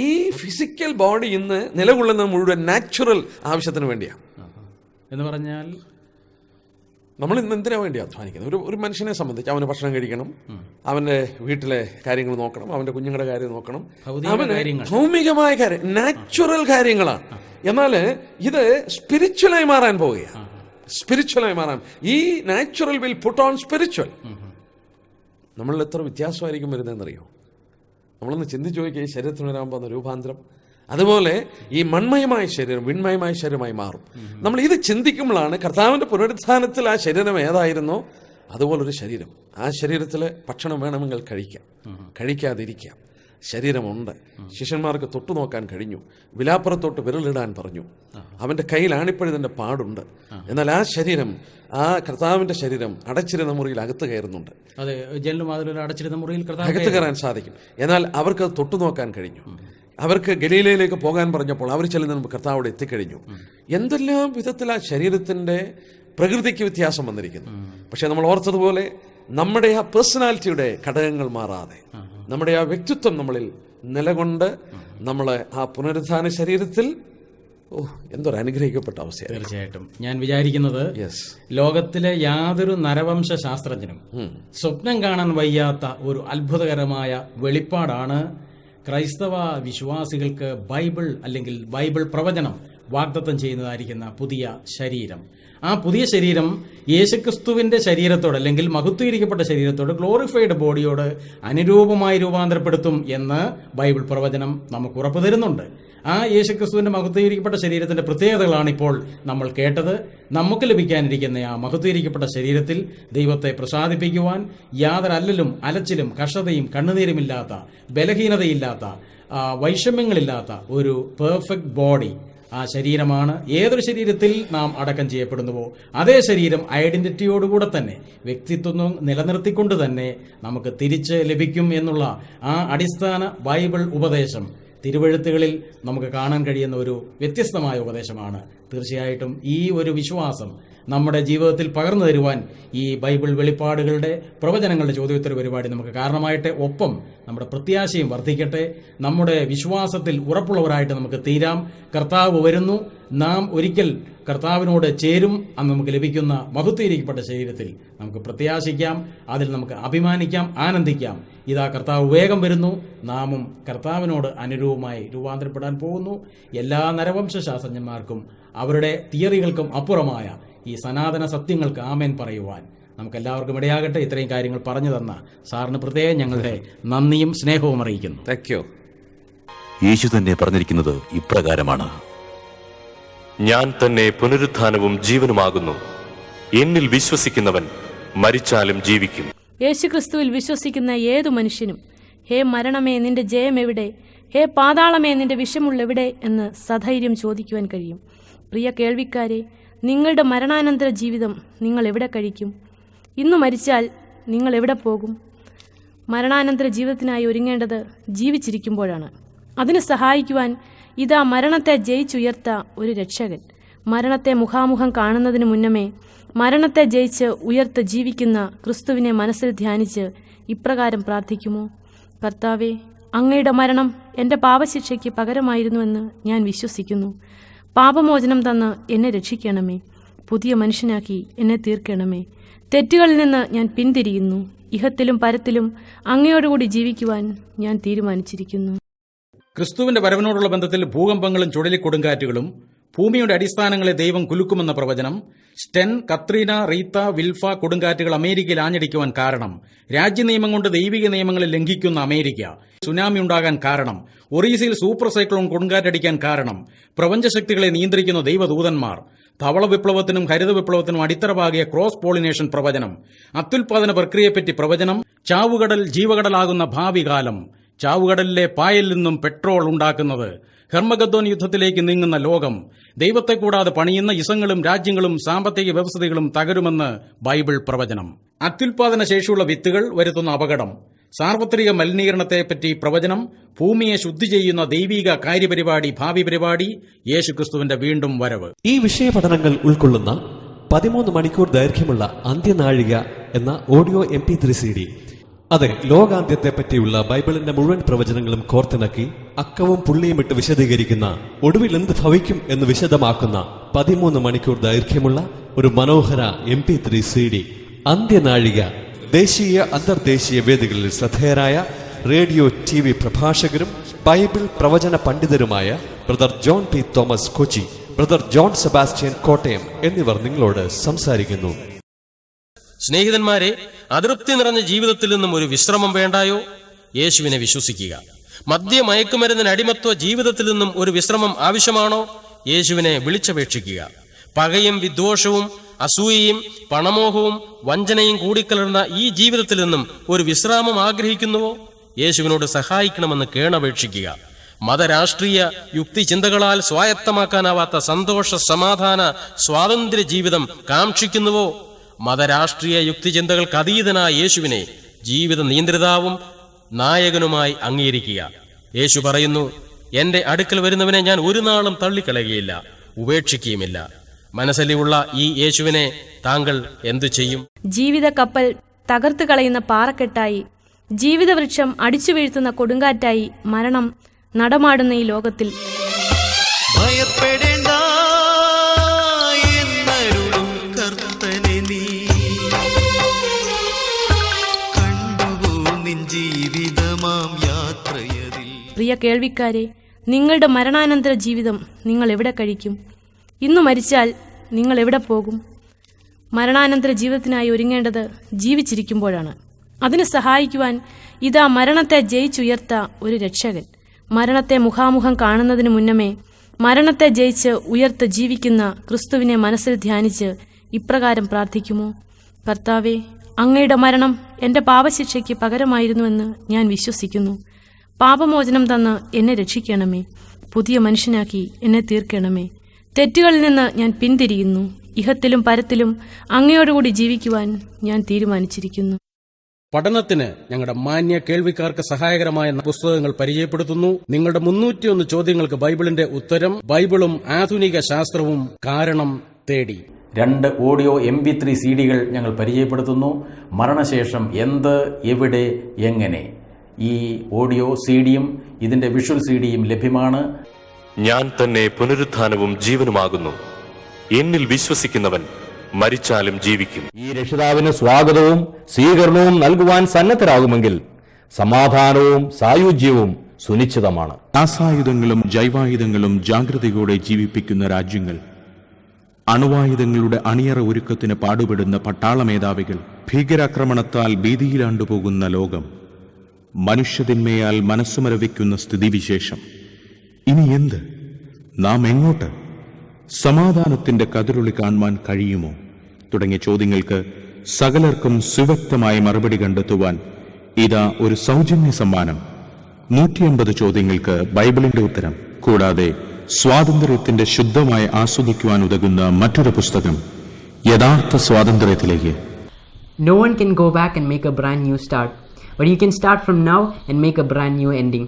ഈ ഫിസിക്കൽ ബോഡി ഇന്ന് നിലകൊള്ളുന്ന മുഴുവൻ നാച്ചുറൽ ആവശ്യത്തിന് വേണ്ടിയാണ്. എന്ന് പറഞ്ഞാൽ നമ്മൾ ഇന്ന് എന്തിനാ വേണ്ടി അധ്വാനിക്കുന്നത്? ഒരു മനുഷ്യനെ സംബന്ധിച്ച് അവന് ഭക്ഷണം കഴിക്കണം, അവന്റെ വീട്ടിലെ കാര്യങ്ങൾ നോക്കണം, അവന്റെ കുഞ്ഞുങ്ങളുടെ കാര്യം നോക്കണം, അവന് ഭൗമികമായ കാര്യം, നാച്ചുറൽ കാര്യങ്ങളാണ്. എന്നാൽ ഇത് സ്പിരിച്വലായി മാറാൻ പോവുകയാണ്. സ്പിരിച്വലായി മാറാൻ ഈ natural will put on spiritual. നമ്മളിൽ എത്ര വ്യത്യാസമായിരിക്കും വരുന്നതെന്നറിയോ? നമ്മളൊന്ന് ചിന്തിച്ചു നോക്കിയാൽ ഈ ശരീരത്തിന് വരാൻ പോകുന്ന രൂപാന്തരം. അതുപോലെ ഈ മൺമയമായ ശരീരം വിൺമയമായ ശരീരമായി മാറും. നമ്മൾ ഇത് ചിന്തിക്കുമ്പോഴാണ് കർത്താവിന്റെ പുനരുത്ഥാനത്തിൽ ആ ശരീരം ഏതായിരുന്നോ അതുപോലൊരു ശരീരം. ആ ശരീരത്തിൽ ഭക്ഷണം വേണമെങ്കിൽ കഴിക്കാം, കഴിക്കാതിരിക്കാം. ശരീരമുണ്ട്. ശിഷ്യന്മാർക്ക് തൊട്ടു നോക്കാൻ കഴിഞ്ഞു. വിലാപ്പുറത്തോട്ട് വിരലിടാൻ പറഞ്ഞു. അവന്റെ കയ്യിൽ ആണിപ്പഴുതിന്റെ പാടുണ്ട്. എന്നാൽ ആ ശരീരം, ആ കർത്താവിന്റെ ശരീരം അടച്ചിരുന്ന മുറിയിൽ അകത്ത് കയറുന്നുണ്ട്. അകത്ത് കയറാൻ സാധിക്കും. എന്നാൽ അവർക്ക് തൊട്ടു നോക്കാൻ കഴിഞ്ഞു. അവർക്ക് ഗലീലയിലേക്ക് പോകാൻ പറഞ്ഞപ്പോൾ അവർ ചെല്ലുന്ന മുമ്പ് കർത്താവോട് എത്തിക്കഴിഞ്ഞു. എന്തെല്ലാം വിധത്തിൽ ആ ശരീരത്തിന്റെ പ്രകൃതിക്ക് വ്യത്യാസം വന്നിരിക്കുന്നു. പക്ഷെ നമ്മൾ ഓർത്തതുപോലെ നമ്മുടെ ആ പേഴ്സണാലിറ്റിയുടെ ഘടകങ്ങൾ മാറാതെ, നമ്മുടെ ആ വ്യക്തിത്വം നമ്മളിൽ നിലകൊണ്ട് നമ്മൾ ആ പുനരുത്ഥാന ശരീരത്തിൽ എന്തൊരു അനുഗ്രഹിക്കപ്പെട്ട അവസ്ഥയാണ്. തീർച്ചയായിട്ടും ഞാൻ വിചാരിക്കുന്നത് ലോകത്തിലെ യാതൊരു നരവംശ ശാസ്ത്രജ്ഞനും സ്വപ്നം കാണാൻ വയ്യാത്ത ഒരു അത്ഭുതകരമായ വെളിപ്പാടാണ് ക്രൈസ്തവ വിശ്വാസികൾക്ക് ബൈബിൾ അല്ലെങ്കിൽ ബൈബിൾ പ്രവചനം വാഗ്ദത്തം ചെയ്യുന്നതായിരിക്കുന്ന പുതിയ ശരീരം. ആ പുതിയ ശരീരം യേശുക്രിസ്തുവിന്റെ ശരീരത്തോട് അല്ലെങ്കിൽ മഹത്വീകരിക്കപ്പെട്ട ശരീരത്തോട്, ഗ്ലോറിഫൈഡ് ബോഡിയോട് അനുരൂപമായി രൂപാന്തരപ്പെടുത്തും എന്ന് ബൈബിൾ പ്രവചനം നമുക്ക് ഉറപ്പു തരുന്നുണ്ട്. ആ യേശുക്രിസ്തുവിന്റെ മഹത്വീകരിക്കപ്പെട്ട ശരീരത്തിന്റെ പ്രത്യേകതകളാണ് ഇപ്പോൾ നമ്മൾ കേട്ടത്. നമുക്ക് ലഭിക്കാനിരിക്കുന്ന ആ മഹത്വീകരിക്കപ്പെട്ട ശരീരത്തിൽ ദൈവത്തെ പ്രസാദിപ്പിക്കുവാൻ യാതൊരു അല്ലലും അലച്ചിലും കഷ്ടതയും കണ്ണുനീരുമില്ലാത്ത, ബലഹീനതയില്ലാത്ത, വൈഷമ്യങ്ങളില്ലാത്ത ഒരു പെർഫെക്റ്റ് ബോഡി, ആ ശരീരമാണ്. ഏതൊരു ശരീരത്തിൽ നാം അടക്കം ചെയ്യപ്പെടുന്നുവോ അതേ ശരീരം ഐഡന്റിറ്റിയോടുകൂടെ തന്നെ, വ്യക്തിത്വം നിലനിർത്തിക്കൊണ്ട് തന്നെ നമുക്ക് തിരിച്ച് ലഭിക്കും എന്നുള്ള ആ അടിസ്ഥാന ബൈബിൾ ഉപദേശം തിരുവെഴുത്തുകളിൽ നമുക്ക് കാണാൻ കഴിയുന്ന ഒരു വ്യത്യസ്തമായ ഉപദേശമാണ്. തീർച്ചയായിട്ടും ഈ ഒരു വിശ്വാസം നമ്മുടെ ജീവിതത്തിൽ പകർന്നു തരുവാൻ ഈ ബൈബിൾ വെളിപ്പാടുകളുടെ പ്രവചനങ്ങളുടെ ചോദ്യോത്തര പരിപാടി നമുക്ക് കാരണമായിട്ട്, ഒപ്പം നമ്മുടെ പ്രത്യാശയും വർദ്ധിക്കട്ടെ. നമ്മുടെ വിശ്വാസത്തിൽ ഉറപ്പുള്ളവരായിട്ട് നമുക്ക് തീരാം. കർത്താവ് വരുന്നു. നാം ഒരിക്കൽ കർത്താവിനോട് ചേരും അന്ന് നമുക്ക് ലഭിക്കുന്ന മഹത്വീകരിക്കപ്പെട്ട ശരീരത്തിൽ നമുക്ക് പ്രത്യാശിക്കാം, അതിൽ നമുക്ക് അഭിമാനിക്കാം, ആനന്ദിക്കാം. ഇതാ കർത്താവ് വേഗം വരുന്നു, നാമും കർത്താവിനോട് അനുരൂപമായി രൂപാന്തരപ്പെടാൻ പോകുന്നു. എല്ലാ നരവംശ ശാസ്ത്രജ്ഞന്മാർക്കും അവരുടെ തിയറികൾക്കും അപ്പുറമായ ഈ സനാതന സത്യങ്ങൾക്ക് ആമേൻ പറയുവാൻ നമുക്കെല്ലാവർക്കും ഇടയാകട്ടെ. ഇത്രയും കാര്യങ്ങൾ പറഞ്ഞു തന്ന സാറിന് പ്രത്യേകം ഞങ്ങളുടെ നന്ദിയും സ്നേഹവും അറിയിക്കുന്നു. Thank you. യേശു തന്നെ പറഞ്ഞിരിക്കുന്നത് ഇപ്രകാരമാണ്: ഞാൻ തന്നെ പുനരുത്ഥാനവും ജീവനുമാകുന്നു. എന്നിൽ വിശ്വസിക്കുന്നവൻ മരിച്ചാലും ജീവിക്കും. യേശുക്രിസ്തുവിൽ വിശ്വസിക്കുന്ന ഏതു മനുഷ്യനും ഹേ മരണമേ നിന്റെ ജയം എവിടെ, ഹേ പാതാളമേ നിന്റെ വിഷമുള്ളെവിടെ എന്ന് സധൈര്യം ചോദിക്കുവാൻ കഴിയും. പ്രിയ കേൾവിക്കാരെ, നിങ്ങളുടെ മരണാനന്തര ജീവിതം നിങ്ങൾ എവിടെ കഴിക്കും? ഇന്നു മരിച്ചാൽ നിങ്ങൾ എവിടെ പോകും? മരണാനന്തര ജീവിതത്തിനായി ഒരുങ്ങേണ്ടത് ജീവിച്ചിരിക്കുമ്പോഴാണ്. അതിന് സഹായിക്കുവാൻ ഇതാ മരണത്തെ ജയിച്ചുയർത്ത ഒരു രക്ഷകൻ. മരണത്തെ മുഖാമുഖം കാണുന്നതിന് മുന്നമേ മരണത്തെ ജയിച്ച് ഉയർത്ത് ജീവിക്കുന്ന ക്രിസ്തുവിനെ മനസ്സിൽ ധ്യാനിച്ച് ഇപ്രകാരം പ്രാർത്ഥിക്കുമോ: കർത്താവേ, അങ്ങയുടെ മരണം എൻ്റെ പാപശിക്ഷയ്ക്ക് പകരമായിരുന്നുവെന്ന് ഞാൻ വിശ്വസിക്കുന്നു. പാപമോചനം തന്ന് എന്നെ രക്ഷിക്കണമേ. പുതിയ മനുഷ്യനാക്കി എന്നെ തീർക്കണമേ. തെറ്റുകളിൽ നിന്ന് ഞാൻ പിന്തിരിയുന്നു. ഇഹത്തിലും പരത്തിലും അങ്ങയോടുകൂടി ജീവിക്കുവാൻ ഞാൻ തീരുമാനിച്ചിരിക്കുന്നു. ക്രിസ്തുവിന്റെ വരവിനോടുള്ള ബന്ധത്തിൽ ഭൂകമ്പങ്ങളും ചുഴലിക്കൊടുങ്കാറ്റുകളും ഭൂമിയുടെ അടിസ്ഥാനങ്ങളെ ദൈവം കുലുക്കുമെന്ന പ്രവചനം, സ്റ്റെൻ, കത്രീന, റീത്ത, വിൽഫ കൊടുങ്കാറ്റുകൾ അമേരിക്കയിൽ ആഞ്ഞടിക്കുവാൻ കാരണം, രാജ്യനിയമം കൊണ്ട് ദൈവിക നിയമങ്ങളെ ലംഘിക്കുന്ന അമേരിക്ക, സുനാമി ഉണ്ടാകാൻ കാരണം, ഒറീസയിൽ സൂപ്പർ സൈക്ലോൺ കൊടുങ്കാറ്റടിക്കാൻ കാരണം, പ്രപഞ്ചശക്തികളെ നിയന്ത്രിക്കുന്ന ദൈവദൂതന്മാർ, ധവള വിപ്ലവത്തിനും ഹരിത വിപ്ലവത്തിനും അടിത്തറ പാകിയ ക്രോസ് പോളിനേഷൻ പ്രവചനം, അത്യുൽപാദന പ്രക്രിയയെപ്പറ്റി പ്രവചനം, ചാവുകടൽ ജീവകടലാകുന്ന ഭാവി കാലം, ചാവുകടലിലെ പായൽ നിന്നും പെട്രോൾ ഉണ്ടാക്കുന്നത്, ഹെർമഗദ്ദോൻ യുദ്ധത്തിലേക്ക് നീങ്ങുന്ന ലോകം, ദൈവത്തെ കൂടാതെ പണിയുന്ന ഇസങ്ങളും രാജ്യങ്ങളും സാമ്പത്തിക വ്യവസ്ഥകളും തകരുമെന്ന് ബൈബിൾ പ്രവചനം, അത്യുൽപാദന ശേഷിയുള്ള വിത്തുകൾ വരുത്തുന്ന അപകടം, സാർവത്രിക മലിനീകരണത്തെപ്പറ്റി പ്രവചനം, ഭൂമിയെ ശുദ്ധി ചെയ്യുന്ന ദൈവിക കാര്യപരിപാടി, ഭാവി പരിപാടി, യേശുക്രിസ്തുവിന്റെ വീണ്ടും വരവ്. ഈ വിഷയപഠനങ്ങൾ ഉൾക്കൊള്ളുന്ന 13 മണിക്കൂർ ദൈർഘ്യമുള്ള അന്ത്യനാഴിക എന്ന ഓഡിയോ MP3 CD, അതെ, ലോകാന്ത്യത്തെ പറ്റിയുള്ള ബൈബിളിന്റെ മുഴുവൻ പ്രവചനങ്ങളും കോർത്തിണക്കി അക്കവും പുള്ളിയുമിട്ട് വിശദീകരിക്കുന്ന, ഒടുവിൽ എന്ത് ഭവിക്കും എന്ന് വിശദമാക്കുന്ന 13 മണിക്കൂർ ദൈർഘ്യമുള്ള ഒരു മനോഹര MP3 CD അന്ത്യനാഴിക. ദേശീയ അന്തർദേശീയ വേദികളിൽ ശ്രദ്ധേയരായ റേഡിയോ TV പ്രഭാഷകരും ബൈബിൾ പ്രവചന പണ്ഡിതരുമായ brother John P. Thomas Kochi, brother John Sebastian Kottayam എന്നിവർ നിങ്ങളോട് സംസാരിക്കുന്നു. സ്നേഹിതന്മാരെ, അതൃപ്തി നിറഞ്ഞ ജീവിതത്തിൽ നിന്നും ഒരു വിശ്രമം വേണ്ടായോ? യേശുവിനെ വിശ്വസിക്കുക. മദ്യമയക്കുമരുന്നിന് അടിമത്വ ജീവിതത്തിൽ നിന്നും ഒരു വിശ്രമം ആവശ്യമാണോ? യേശുവിനെ വിളിച്ചപേക്ഷിക്കുക. പകയും വിദ്വേഷവും അസൂയയും പണമോഹവും വഞ്ചനയും കൂടിക്കലർന്ന ഈ ജീവിതത്തിൽ നിന്നും ഒരു വിശ്രാമം ആഗ്രഹിക്കുന്നുവോ? യേശുവിനോട് സഹായിക്കണമെന്ന് കേണപേക്ഷിക്കുക. മതരാഷ്ട്രീയ യുക്തി ചിന്തകളാൽ സ്വായത്തമാക്കാനാവാത്ത സന്തോഷ സമാധാന സ്വാതന്ത്ര്യ ജീവിതം കാക്ഷിക്കുന്നുവോ? മതരാഷ്ട്രീയ യുക്തിചിന്തകൾക്ക് അതീതനായ യേശുവിനെ ജീവിത നിയന്ത്രിതാവും നായകനുമായി അംഗീകരിക്കുക. യേശു പറയുന്നു, എന്റെ അടുക്കൽ വരുന്നവനെ ഞാൻ ഒരു നാളും തള്ളിക്കളയുകയില്ല, ഉപേക്ഷിക്കുകയുമില്ല. മനസ്സലിയുള്ള ഈ യേശുവിനെ താങ്കൾ എന്തു ചെയ്യും? ജീവിത കപ്പൽ തകർത്ത് കളയുന്ന പാറക്കെട്ടായി, ജീവിതവൃക്ഷം അടിച്ചു വീഴ്ത്തുന്ന കൊടുങ്കാറ്റായി മരണം നടമാടുന്ന ഈ ലോകത്തിൽ ഭയപ്പെടേണ്ട എന്നരുളും കർത്തനെ നീ കണ്ടുപോ നിൻ ജീവിതമാം യാത്രയതിൽ. പ്രിയ കേൾവിക്കാരെ, നിങ്ങളുടെ മരണാനന്തര ജീവിതം നിങ്ങൾ എവിടെ കഴിക്കും? ഇന്നു മരിച്ചാൽ നിങ്ങൾ എവിടെ പോകും? മരണാനന്തര ജീവിതത്തിനായി ഒരുങ്ങേണ്ടത് ജീവിച്ചിരിക്കുമ്പോഴാണ്. അതിന് സഹായിക്കുവാൻ ഇതാ മരണത്തെ ജയിച്ചുയർത്ത ഒരു രക്ഷകൻ. മരണത്തെ മുഖാമുഖം കാണുന്നതിന് മുന്നമേ മരണത്തെ ജയിച്ച് ഉയർത്ത് ജീവിക്കുന്ന ക്രിസ്തുവിനെ മനസ്സിൽ ധ്യാനിച്ച് ഇപ്രകാരം പ്രാർത്ഥിക്കുമോ: കർത്താവേ, അങ്ങയുടെ മരണം എൻ്റെ പാപശിക്ഷയ്ക്ക് പകരമായിരുന്നുവെന്ന് ഞാൻ വിശ്വസിക്കുന്നു. പാപമോചനം തന്ന് എന്നെ രക്ഷിക്കണമേ. പുതിയ മനുഷ്യനാക്കി എന്നെ തീർക്കണമേ. തെറ്റുകളിൽ നിന്ന് ഞാൻ പിന്തിരിയുന്നു. ഇഹത്തിലും പരത്തിലും അങ്ങയോടുകൂടി ജീവിക്കുവാൻ ഞാൻ തീരുമാനിച്ചിരിക്കുന്നു. പഠനത്തിന് ഞങ്ങളുടെ മാന്യ കേൾവിക്കാർക്ക് സഹായകരമായ പുസ്തകങ്ങൾ പരിചയപ്പെടുത്തുന്നു. നിങ്ങളുടെ 301 ചോദ്യങ്ങൾക്ക് ബൈബിളിന്റെ ഉത്തരം, ബൈബിളും ആധുനിക ശാസ്ത്രവും കാരണം തേടി. 2 ഓഡിയോ MP3 CDകൾ ഞങ്ങൾ പരിചയപ്പെടുത്തുന്നു. മരണശേഷം എന്ത്, എവിടെ, എങ്ങനെ. ഈ ഓഡിയോ CDയും ഇതിന്റെ വിഷ്വൽ CDയും ലഭ്യമാണ്. ഞാൻ തന്നെ പുനരുത്ഥാനവും ജീവനുമാകുന്നു. എന്നിൽ വിശ്വസിക്കുന്നവൻ മരിച്ചാലും ജീവിക്കും. ഈ രക്ഷിതാവിന് സ്വാഗതവും സ്വീകരണവും നൽകുവാൻ സന്നദ്ധരാകുമെങ്കിൽ സമാധാനവും സായുജ്യവും സുനിശ്ചിതമാണ്. രാസായുധങ്ങളും ജൈവായുധങ്ങളും ജാഗ്രതയോടെ ജീവിപ്പിക്കുന്ന രാജ്യങ്ങൾ, അണുവായുധങ്ങളുടെ അണിയറ ഒരുക്കത്തിന് പാടുപെടുന്ന പട്ടാള മേധാവികൾ, ഭീകരാക്രമണത്താൽ ഭീതിയിലാണ്ടുപോകുന്ന ലോകം, മനുഷ്യതിന്മയാൽ മനസ്സുമരവിക്കുന്ന സ്ഥിതിവിശേഷം. ഇനി എന്ത്? നാം എങ്ങോട്ട്? സമാധാനത്തിന്റെ കതിരൊളി കാണുവാൻ കഴിയുമോ? തുടങ്ങിയ ചോദ്യങ്ങൾക്ക് സകലർക്കും സുവ്യക്തമായ മറുപടി കണ്ടെത്തുവാൻ ഇതാ ഒരു സൗജന്യ സമ്മാനം. 150 ചോദ്യങ്ങൾക്ക് ബൈബിളിന്റെ ഉത്തരം, കൂടാതെ സ്വാതന്ത്ര്യത്തിന്റെ ശുദ്ധമായി ആസ്വദിക്കുവാൻ ഉതകുന്ന മറ്റൊരു പുസ്തകം, യഥാർത്ഥ സ്വാതന്ത്ര്യത്തിലേക്ക്. No one can go back and make a brand new start, but you can start from now and make a brand new ending.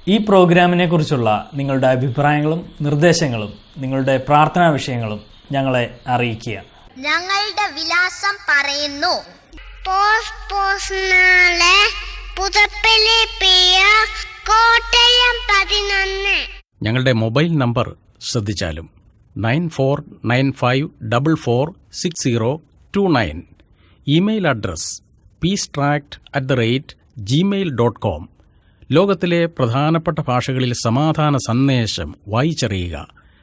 ഈ പ്രോഗ്രാമിനെ കുറിച്ചുള്ള നിങ്ങളുടെ അഭിപ്രായങ്ങളും നിർദ്ദേശങ്ങളും നിങ്ങളുടെ പ്രാർത്ഥനാ വിഷയങ്ങളും ഞങ്ങളെ അറിയിക്കുക. ഞങ്ങളുടെ വിലാസം പറയുന്നു: കോട്ടയം 11. ഞങ്ങളുടെ മൊബൈൽ നമ്പർ ശ്രദ്ധിച്ചാലും 9495446029. Email address peacetract@gmail.com. ലോകത്തിലെ പ്രധാനപ്പെട്ട ഭാഷകളിൽ സമാധാന സന്ദേശം വായിച്ചറിയുക.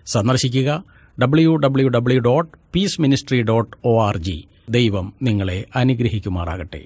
സന്ദർശിക്കുക www.peaceministry.org. ദൈവം നിങ്ങളെ അനുഗ്രഹിക്കുമാറാകട്ടെ.